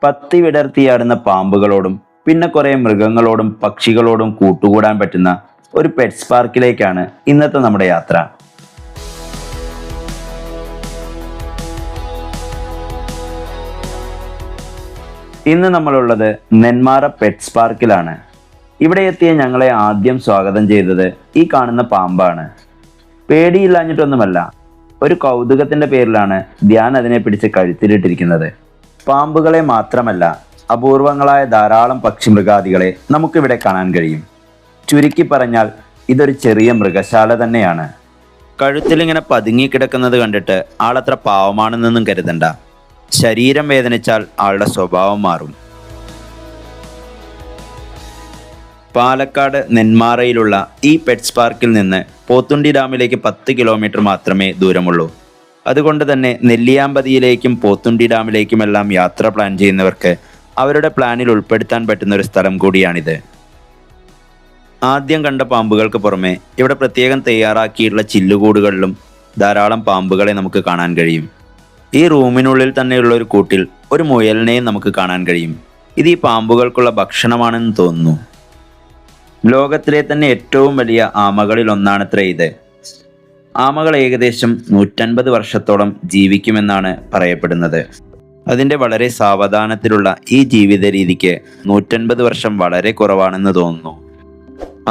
പത്തി വിടർത്തിയാടുന്ന പാമ്പുകളോടും പിന്നെ കുറെ മൃഗങ്ങളോടും പക്ഷികളോടും കൂട്ടുകൂടാൻ പറ്റുന്ന ഒരു പെറ്റ്സ് പാർക്കിലേക്കാണ് ഇന്നത്തെ നമ്മുടെ യാത്ര. ഇന്ന് നമ്മളുള്ളത് നെന്മാറ പെറ്റ്സ് പാർക്കിലാണ്. ഇവിടെ എത്തിയ ഞങ്ങളെ ആദ്യം സ്വാഗതം ചെയ്തത് ഈ കാണുന്ന പാമ്പാണ്. പേടിയില്ലാഞ്ഞിട്ടൊന്നുമല്ല, ഒരു കൗതുകത്തിന്റെ പേരിലാണ് ധ്യാൻ അതിനെ പിടിച്ച് കഴുത്തിലിട്ടിരിക്കുന്നത്. പാമ്പുകളെ മാത്രമല്ല, അപൂർവങ്ങളായ ധാരാളം പക്ഷിമൃഗാദികളെ നമുക്കിവിടെ കാണാൻ കഴിയും. ചുരുക്കി പറഞ്ഞാൽ ഇതൊരു ചെറിയ മൃഗശാല തന്നെയാണ്. കഴുത്തിലിങ്ങനെ പതുങ്ങിക്കിടക്കുന്നത് കണ്ടിട്ട് ആളത്ര പാവമാണെന്നൊന്നും കരുതണ്ട. ശരീരം വേദനിച്ചാൽ ആളുടെ സ്വഭാവം മാറും. പാലക്കാട് നെന്മാറയിലുള്ള ഈ പെറ്റ്സ് പാർക്കിൽ നിന്ന് പോത്തുണ്ടി ഡാമിലേക്ക് 10 കിലോമീറ്റർ മാത്രമേ ദൂരമുള്ളൂ. അതുകൊണ്ട് തന്നെ നെല്ലിയാമ്പതിയിലേക്കും പോത്തുണ്ടി ഡാമിലേക്കുമെല്ലാം യാത്ര പ്ലാൻ ചെയ്യുന്നവർക്ക് അവരുടെ പ്ലാനിൽ ഉൾപ്പെടുത്താൻ പറ്റുന്ന ഒരു സ്ഥലം കൂടിയാണിത്. ആദ്യം കണ്ട പാമ്പുകൾക്ക് പുറമെ ഇവിടെ പ്രത്യേകം തയ്യാറാക്കിയിട്ടുള്ള ചില്ലുകൂടുകളിലും ധാരാളം പാമ്പുകളെ നമുക്ക് കാണാൻ കഴിയും. ഈ റൂമിനുള്ളിൽ തന്നെയുള്ള ഒരു കൂട്ടിൽ ഒരു മുയലിനെയും നമുക്ക് കാണാൻ കഴിയും. ഇത് ഈ പാമ്പുകൾക്കുള്ള ഭക്ഷണമാണെന്ന് തോന്നുന്നു. ലോകത്തിലെ തന്നെ ഏറ്റവും വലിയ ആമകളിൽ ഒന്നാണത്രേ ഇത്. ആമകൾ ഏകദേശം 150 വർഷത്തോളം ജീവിക്കുമെന്നാണ് പറയപ്പെടുന്നത്. അതിൻ്റെ വളരെ സാവധാനത്തിലുള്ള ഈ ജീവിത രീതിക്ക് 150 വർഷം വളരെ കുറവാണെന്ന് തോന്നുന്നു.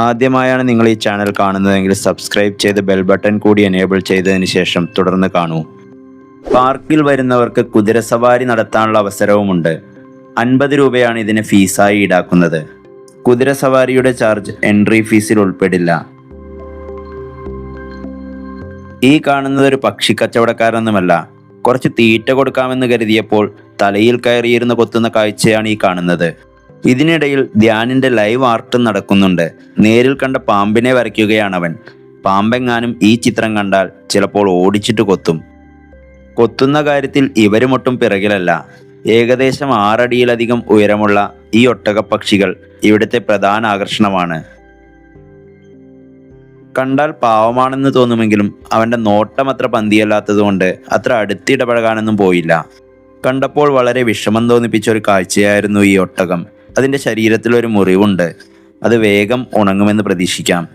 ആദ്യമായാണ് നിങ്ങൾ ഈ ചാനൽ കാണുന്നതെങ്കിൽ സബ്സ്ക്രൈബ് ചെയ്ത് ബെൽ ബട്ടൺ കൂടി എനേബിൾ ചെയ്തതിന് ശേഷം തുടർന്ന് കാണൂ. പാർക്കിൽ വരുന്നവർക്ക് കുതിരസവാരി നടത്താനുള്ള അവസരവുമുണ്ട്. 50 രൂപയാണ് ഇതിന് ഫീസായി ഈടാക്കുന്നത്. കുതിരസവാരിയുടെ ചാർജ് എൻട്രി ഫീസിൽ ഉൾപ്പെടില്ല. ഈ കാണുന്നത് ഒരു പക്ഷി കച്ചവടക്കാരൊന്നുമല്ല. കുറച്ച് തീറ്റ കൊടുക്കാമെന്ന് കരുതിയപ്പോൾ തലയിൽ കയറിയിരുന്ന് കൊത്തുന്ന കാഴ്ചയാണ് ഈ കാണുന്നത്. ഇതിനിടയിൽ ധ്യാനിന്റെ ലൈവ് ആർട്ട് നടക്കുന്നുണ്ട്. നേരിൽ കണ്ട പാമ്പിനെ വരയ്ക്കുകയാണവൻ. പാമ്പെങ്ങാനും ഈ ചിത്രം കണ്ടാൽ ചിലപ്പോൾ ഓടിച്ചിട്ട് കൊത്തും. കൊത്തുന്ന കാര്യത്തിൽ ഇവരുമൊട്ടും പിറകിലല്ല. ഏകദേശം 6 അടിയിലധികം ഉയരമുള്ള ഈ ഒട്ടകപ്പക്ഷികൾ ഇവിടുത്തെ പ്രധാന ആകർഷണമാണ്. കണ്ടാൽ പാവമാണെന്ന് തോന്നുമെങ്കിലും അവൻ്റെ നോട്ടം അത്ര പന്തിയല്ലാത്തതുകൊണ്ട് അത്ര അടുത്തിടപഴകാനൊന്നും പോയില്ല. കണ്ടപ്പോൾ വളരെ വിഷമം തോന്നിപ്പിച്ച ഒരു കാഴ്ചയായിരുന്നു ഈ ഒട്ടകം. അതിൻ്റെ ശരീരത്തിലൊരു മുറിവുണ്ട്. അത് വേഗം ഉണങ്ങുമെന്ന് പ്രതീക്ഷിക്കാം.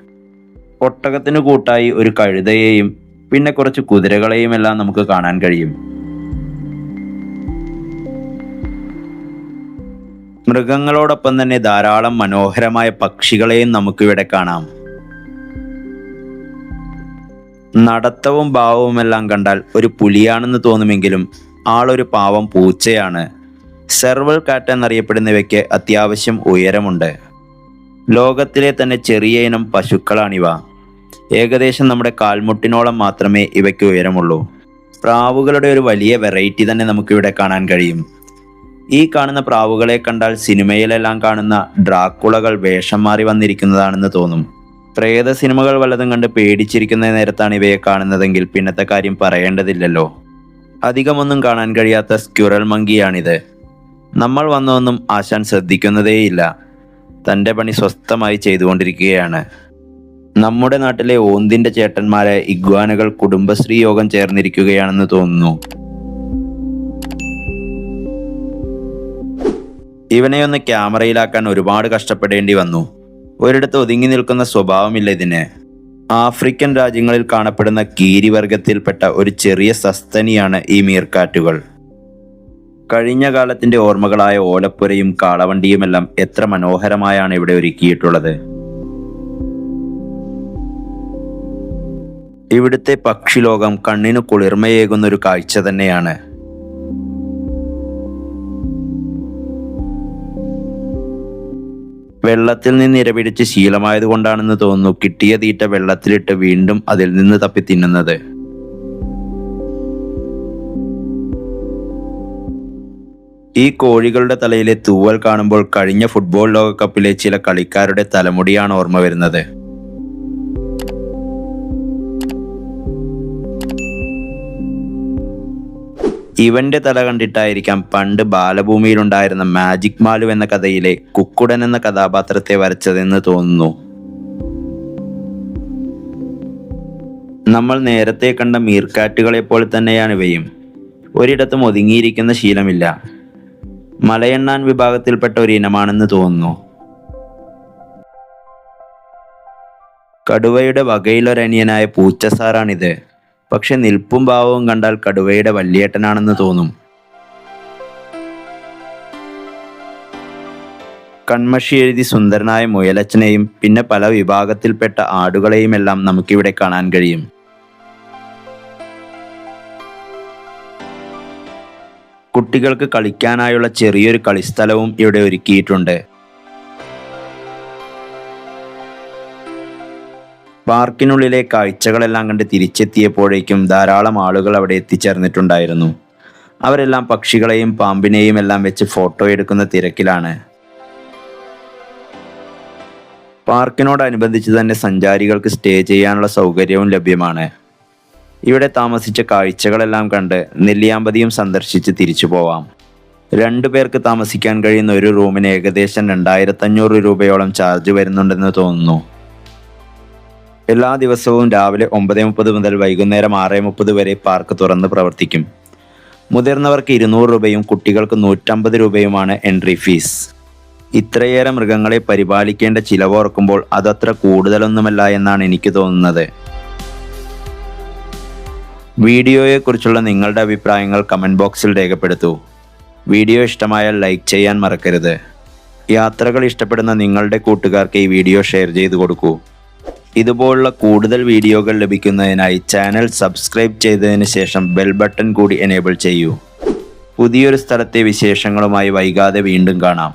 ഒട്ടകത്തിന് കൂട്ടായി ഒരു കഴുതയെയും പിന്നെ കുറച്ച് കുതിരകളെയും എല്ലാം നമുക്ക് കാണാൻ കഴിയും. മൃഗങ്ങളോടൊപ്പം തന്നെ ധാരാളം മനോഹരമായ പക്ഷികളെയും നമുക്കിവിടെ കാണാം. നടത്തവും ഭാവവുമെല്ലാം കണ്ടാൽ ഒരു പുലിയാണെന്ന് തോന്നുമെങ്കിലും ആളൊരു പാവം പൂച്ചയാണ്. സെർവൽ കാറ്റ് എന്നറിയപ്പെടുന്നവയ്ക്ക് അത്യാവശ്യം ഉയരമുണ്ട്. ലോകത്തിലെ തന്നെ ചെറിയ ഇനം പശുക്കളാണിവ. ഏകദേശം നമ്മുടെ കാൽമുട്ടിനോളം മാത്രമേ ഇവയ്ക്ക് ഉയരമുള്ളൂ. പ്രാവുകളുടെ ഒരു വലിയ വെറൈറ്റി തന്നെ നമുക്കിവിടെ കാണാൻ കഴിയും. ഈ കാണുന്ന പ്രാവുകളെ കണ്ടാൽ സിനിമയിലെല്ലാം കാണുന്ന ഡ്രാക്കുളകൾ വേഷം മാറി വന്നിരിക്കുന്നതാണെന്ന് തോന്നും. പ്രേത സിനിമകൾ വല്ലതും കണ്ട് പേടിച്ചിരിക്കുന്ന നേരത്താണ് ഇവയെ കാണുന്നതെങ്കിൽ പിന്നത്തെ കാര്യം പറയേണ്ടതില്ലല്ലോ. അധികമൊന്നും കാണാൻ കഴിയാത്ത സ്ക്വിറൽ മങ്കിയാണിത്. നമ്മൾ വന്നൊന്നും ആശാൻ ശ്രദ്ധിക്കുന്നതേയില്ല. തൻ്റെ പണി സ്വസ്ഥമായി ചെയ്തുകൊണ്ടിരിക്കുകയാണ്. നമ്മുടെ നാട്ടിലെ ഓന്തിൻ്റെ ചേട്ടന്മാരെ ഇഗ്വാനകൾ കുടുംബശ്രീ യോഗം ചേർന്നിരിക്കുകയാണെന്ന് തോന്നുന്നു. ഇവനെയൊന്ന് ക്യാമറയിലാക്കാൻ ഒരുപാട് കഷ്ടപ്പെടേണ്ടി വന്നു. ഒരിടത്ത് ഒതുങ്ങി നിൽക്കുന്ന സ്വഭാവമില്ല ഇതിന്. ആഫ്രിക്കൻ രാജ്യങ്ങളിൽ കാണപ്പെടുന്ന കീരിവർഗത്തിൽപ്പെട്ട ഒരു ചെറിയ സസ്തനിയാണ് ഈ മീർക്കാറ്റുകൾ. കഴിഞ്ഞ കാലത്തിന്റെ ഓർമ്മകളായ ഓലപ്പുരയും കാളവണ്ടിയുമെല്ലാം എത്ര മനോഹരമായാണ് ഇവിടെ ഒരുക്കിയിട്ടുള്ളത്. ഇവിടുത്തെ പക്ഷിലോകം കണ്ണിന് കുളിർമയേകുന്ന ഒരു കാഴ്ച തന്നെയാണ്. വെള്ളത്തിൽ നിന്ന് ഇരപിടിച്ച് ശീലമായതുകൊണ്ടാണെന്ന് തോന്നുന്നു കിട്ടിയ തീറ്റ വെള്ളത്തിലിട്ട് വീണ്ടും അതിൽ നിന്ന് തപ്പി തിന്നുന്നത്. ഈ കോഴികളുടെ തലയിലെ തൂവൽ കാണുമ്പോൾ കഴിഞ്ഞ ഫുട്ബോൾ ലോകകപ്പിലെ ചില കളിക്കാരുടെ തലമുടിയാണ് ഓർമ്മ വരുന്നത്. ഇവന്റെ തല കണ്ടിട്ടായിരിക്കാം പണ്ട് ബാലഭൂമിയിലുണ്ടായിരുന്ന മാജിക് മാലു എന്ന കഥയിലെ കുക്കുടൻ എന്ന കഥാപാത്രത്തെ വരച്ചതെന്ന് തോന്നുന്നു. നമ്മൾ നേരത്തെ കണ്ട മീർക്കാറ്റുകളെ പോലെ തന്നെയാണ് ഇവയും. ഒരിടത്തും ഒതുങ്ങിയിരിക്കുന്ന ശീലമില്ല. മലയണ്ണാൻ വിഭാഗത്തിൽപ്പെട്ട ഒരു ഇനമാണെന്ന് തോന്നുന്നു. കടുവയുടെ വകയിലൊരനിയനായ പൂച്ചസാറാണിത്. പക്ഷെ നിൽപ്പും ഭാവവും കണ്ടാൽ കടുവയുടെ വല്യേട്ടനാണെന്ന് തോന്നും. കൺമഷി എഴുതി സുന്ദരനായ മുയലച്ചനെയും പിന്നെ പല വിഭാഗത്തിൽപ്പെട്ട ആടുകളെയും എല്ലാം നമുക്കിവിടെ കാണാൻ കഴിയും. കുട്ടികൾക്ക് കളിക്കാനായുള്ള ചെറിയൊരു കളിസ്ഥലവും ഇവിടെ ഒരുക്കിയിട്ടുണ്ട്. പാർക്കിനുള്ളിലെ കാഴ്ചകളെല്ലാം കണ്ട് തിരിച്ചെത്തിയപ്പോഴേക്കും ധാരാളം ആളുകൾ അവിടെ എത്തിച്ചേർന്നിട്ടുണ്ടായിരുന്നു. അവരെല്ലാം പക്ഷികളെയും പാമ്പിനെയും എല്ലാം വെച്ച് ഫോട്ടോ എടുക്കുന്ന തിരക്കിലാണ്. പാർക്കിനോടനുബന്ധിച്ച് തന്നെ സഞ്ചാരികൾക്ക് സ്റ്റേ ചെയ്യാനുള്ള സൗകര്യവും ലഭ്യമാണ്. ഇവിടെ താമസിച്ച കാഴ്ചകളെല്ലാം കണ്ട് നെല്ലിയാമ്പതിയും സന്ദർശിച്ച് തിരിച്ചു പോവാം. 2 പേർക്ക് താമസിക്കാൻ കഴിയുന്ന ഒരു റൂമിന് ഏകദേശം 2500 രൂപയോളം ചാർജ് വരുന്നുണ്ടെന്ന് തോന്നുന്നു. എല്ലാ ദിവസവും രാവിലെ 9:30 മുതൽ വൈകുന്നേരം 6:30 വരെ പാർക്ക് തുറന്ന് പ്രവർത്തിക്കും. മുതിർന്നവർക്ക് 200 രൂപയും കുട്ടികൾക്ക് 150 രൂപയുമാണ് എൻട്രി ഫീസ്. ഇത്രയേറെ മൃഗങ്ങളെ പരിപാലിക്കേണ്ട ചിലവോർക്കുമ്പോൾ അതത്ര കൂടുതലൊന്നുമല്ല എന്നാണ് എനിക്ക് തോന്നുന്നത്. വീഡിയോയെക്കുറിച്ചുള്ള നിങ്ങളുടെ അഭിപ്രായങ്ങൾ കമൻറ്റ് ബോക്സിൽ രേഖപ്പെടുത്തൂ. വീഡിയോ ഇഷ്ടമായാൽ ലൈക്ക് ചെയ്യാൻ മറക്കരുത്. യാത്രകൾ ഇഷ്ടപ്പെടുന്ന നിങ്ങളുടെ കൂട്ടുകാർക്ക് ഈ വീഡിയോ ഷെയർ ചെയ്തു കൊടുക്കൂ. ഇതുപോലുള്ള കൂടുതൽ വീഡിയോകൾ ലഭിക്കുന്നതിനായി ചാനൽ സബ്സ്ക്രൈബ് ചെയ്തതിന് ശേഷം ബെൽ ബട്ടൺ കൂടി എനേബിൾ ചെയ്യൂ. പുതിയൊരു സ്ഥലത്തെ വിശേഷങ്ങളുമായി വൈകാതെ വീണ്ടും കാണാം.